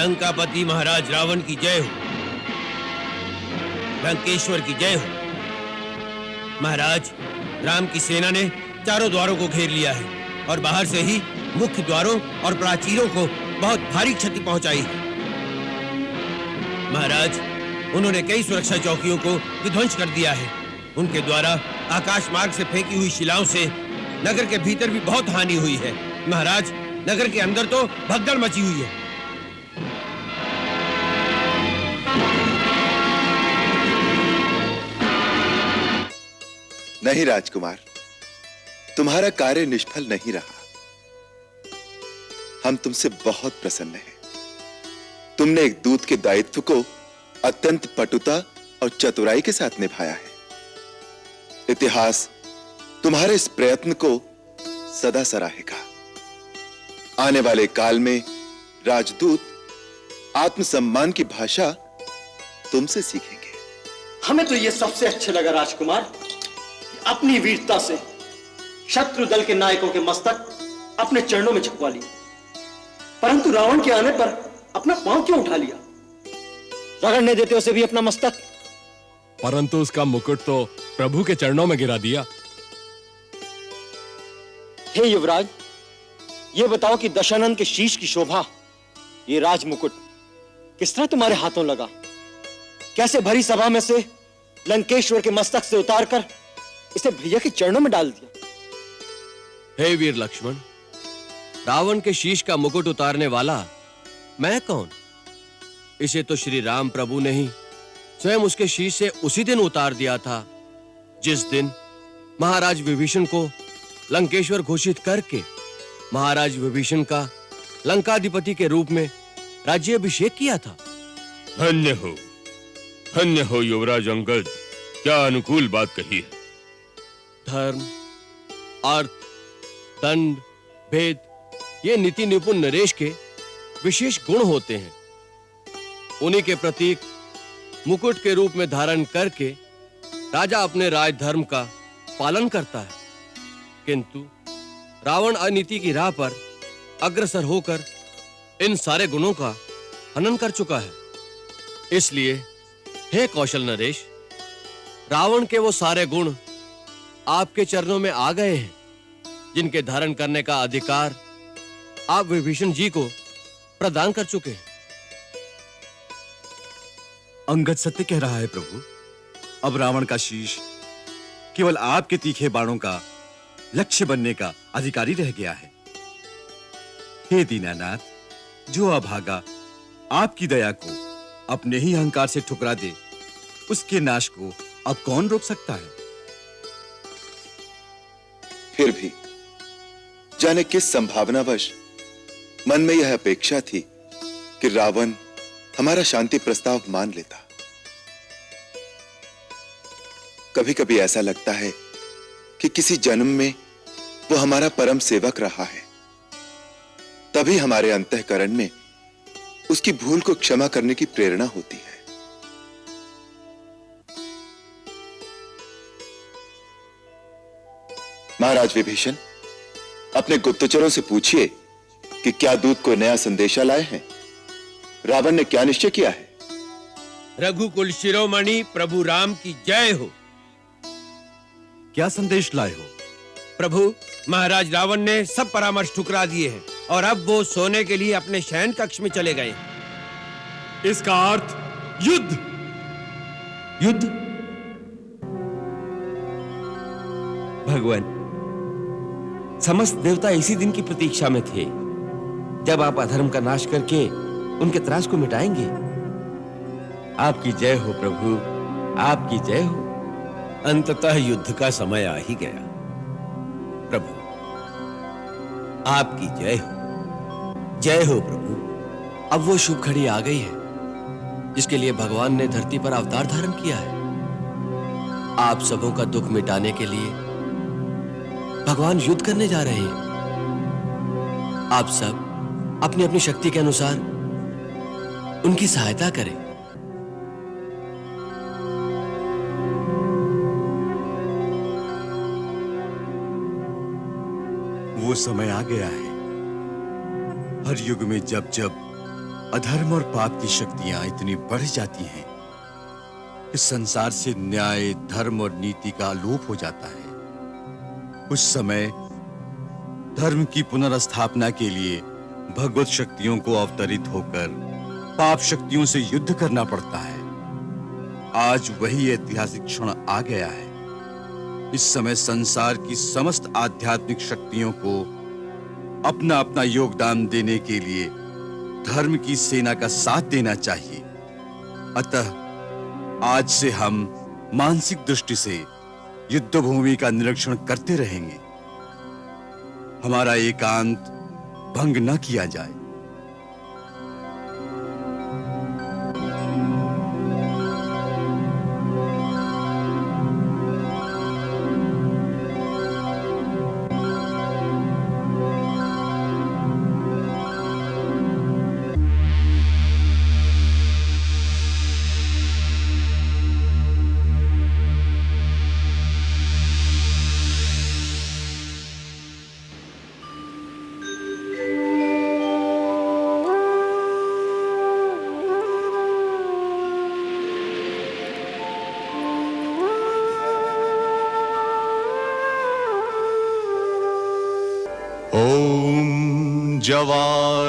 लंकापति महाराज रावण की जय हो। लंकेश्वर की जय हो। महाराज, राम की सेना ने चारों द्वारों को घेर लिया है और बाहर से ही मुख्य द्वारों और प्राचीरों को बहुत भारी क्षति पहुंचाई है। महाराज, उन्होंने कई सुरक्षा चौकियों को विध्वंस कर दिया है। उनके द्वारा आकाश मार्ग से फेंकी हुई शिलाओं से नगर के भीतर भी बहुत हानि हुई है। महाराज, नगर के अंदर तो भगदड़ मची हुई है। नहीं राजकुमार, तुम्हारा कार्य निष्फल नहीं रहा। हम तुमसे बहुत प्रसन्न हैं। तुमने एक दूत के दायित्व को अत्यंत पटुता और चतुराई के साथ निभाया है। इतिहास तुम्हारे इस प्रयत्न को सदा सराहेगा। आने वाले काल में राजदूत आत्मसम्मान की भाषा तुमसे सीखेंगे। हमें तो यह सबसे अच्छा लगा राजकुमार, अपनी वीरता से शत्रु दल के नायकों के मस्तक अपने चरणों में छुपवा लिए, परंतु रावण के आने पर अपना पांव क्यों उठा लिया? रगड़ने देते उसे भी अपना मस्तक। परंतु उसका मुकुट तो प्रभु के चरणों में गिरा दिया। हे युवराज, ये बताओ कि दशानन के शीश की शोभा, ये राज मुकुट किस तरह तुम्हारे हाथों लगा? कैसे भरी सभा में से लंकेश्वर के मस्तक से उतारकर इसे भैया के चरणों में डाल दिया? हे वीर लक्ष्मण, रावण के शीश का मुकुट उतारने वाला मैं कौन? इसे तो श्री राम प्रभु ने ही स्वयं उसके शीश से उसी दिन उतार दिया था जिस दिन महाराज विभीषण को लंकेश्वर घोषित करके महाराज विभीषण का लंकाधिपति के रूप में राज्याभिषेक किया था। धन्य हो युवराज अंगद, क्या अनुकूल बात कही है। धर्म, अर्थ, दंड, भेद, ये नीति निपुण नरेश के विशेष गुण होते हैं। उन्हीं के प्रतीक मुकुट के रूप में धारण करके राजा अपने राज धर्म का पालन करता है, किंतु रावण अनीति की राह पर अग्रसर होकर इन सारे गुणों का हनन कर चुका है। इसलिए हे कौशल नरेश, रावण के वो सारे गुण आपके चरणों में आ गए हैं जिनके धारण करने का अधिकार आप विभीषण जी को प्रदान कर चुके हैं। अंगद सत्य कह रहा है प्रभु। अब रावण का शीश केवल आपके तीखे बाणों का लक्ष्य बनने का अधिकारी रह गया है। हे दीनानाथ, जो अभागा आपकी दया को अपने ही अहंकार से ठुकरा दे, उसके नाश को अब कौन रोक सकता है? फिर भी जाने किस संभावनावश मन में यह अपेक्षा थी कि रावण हमारा शांति प्रस्ताव मान लेता। कभी कभी ऐसा लगता है कि किसी जन्म में वो हमारा परम सेवक रहा है, तभी हमारे अंतःकरण में उसकी भूल को क्षमा करने की प्रेरणा होती है। महाराज विभीषण, अपने गुप्तचरों से पूछिए कि क्या दूत को नया संदेशा लाए हैं। रावण ने क्या निश्चय किया है? रघुकुल शिरोमणि प्रभु राम की जय हो। क्या संदेश लाए हो? प्रभु, महाराज रावण ने सब परामर्श ठुकरा दिए हैं और अब वो सोने के लिए अपने शयन कक्ष में चले गए। इसका अर्थ युद्ध। युद्ध? भगवान, समस्त देवता इसी दिन की प्रतीक्षा में थे जब आप अधर्म का नाश करके उनके त्रास को मिटाएंगे। आपकी जय हो प्रभु, आपकी जय हो। अंततः युद्ध का समय आ ही गया। प्रभु, आपकी जय हो। जय हो प्रभु। अब वो शुभ घड़ी आ गई है जिसके लिए भगवान ने धरती पर अवतार धारण किया है। आप सबों का दुख मिटाने के लिए भगवान युद्ध करने जा रहे हैं। आप सब अपनी अपनी शक्ति के अनुसार उनकी सहायता करें। वो समय आ गया है। हर युग में जब जब अधर्म और पाप की शक्तियां इतनी बढ़ जाती हैं कि संसार से न्याय, धर्म और नीति का लोप हो जाता है। उस समय धर्म की पुनर्स्थापना के लिए भगवत शक्तियों को अवतरित होकर पाप शक्तियों से युद्ध करना पड़ता है। आज वही ऐतिहासिक क्षण आ गया है। इस समय संसार की समस्त आध्यात्मिक शक्तियों को अपना अपना योगदान देने के लिए धर्म की सेना का साथ देना चाहिए। अतः आज से हम मानसिक दृष्टि से युद्ध भूमि का निरीक्षण करते रहेंगे। हमारा एकांत भंग न किया जाए। ॐ जवाकुसुमसङ्काशम्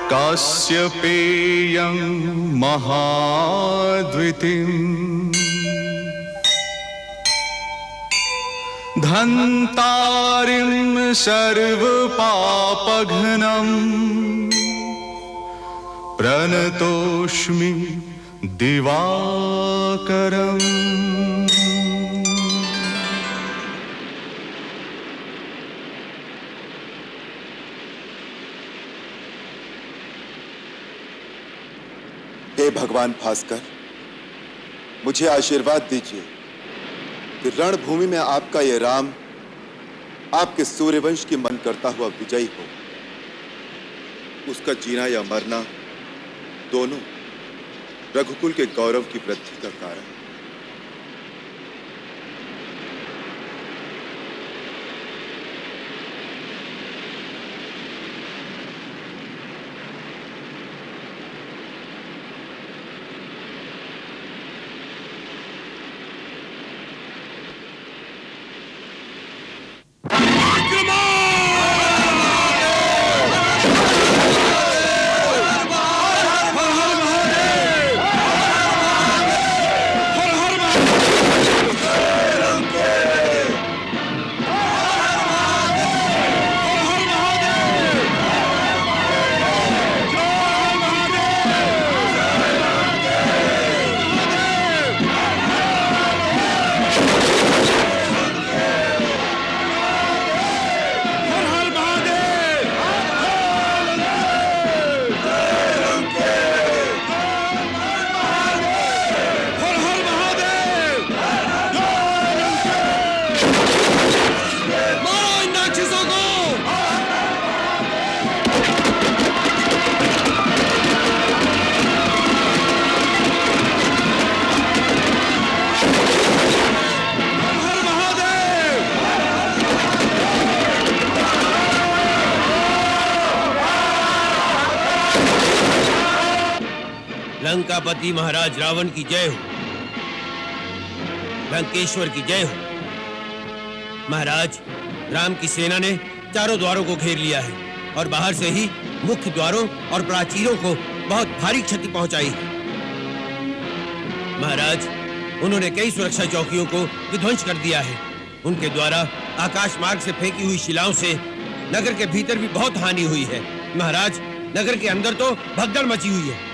कास्यपेयं महाद्वितिम् धन्तारिं सर्वपापघ्नम् प्रणतोऽस्मि दिवाकरम्। हे भगवान भास्कर, मुझे आशीर्वाद दीजिए कि रणभूमि में आपका ये राम आपके सूर्यवंश की मन करता हुआ विजयी हो। उसका जीना या मरना दोनों रघुकुल के गौरव की वृद्धि का कारण। लंकापति महाराज रावण की जय हो। लंकेश्वर की जय हो। महाराज, राम की सेना ने चारों द्वारों को घेर लिया है और बाहर से ही मुख्य द्वारों और प्राचीरों को बहुत भारी क्षति पहुंचाई है। महाराज, उन्होंने कई सुरक्षा चौकियों को विध्वंस कर दिया है। उनके द्वारा आकाश मार्ग से फेंकी हुई शिलाओं से नगर के भीतर भी बहुत हानि हुई है। महाराज, नगर के अंदर तो भगदड़ मची हुई है।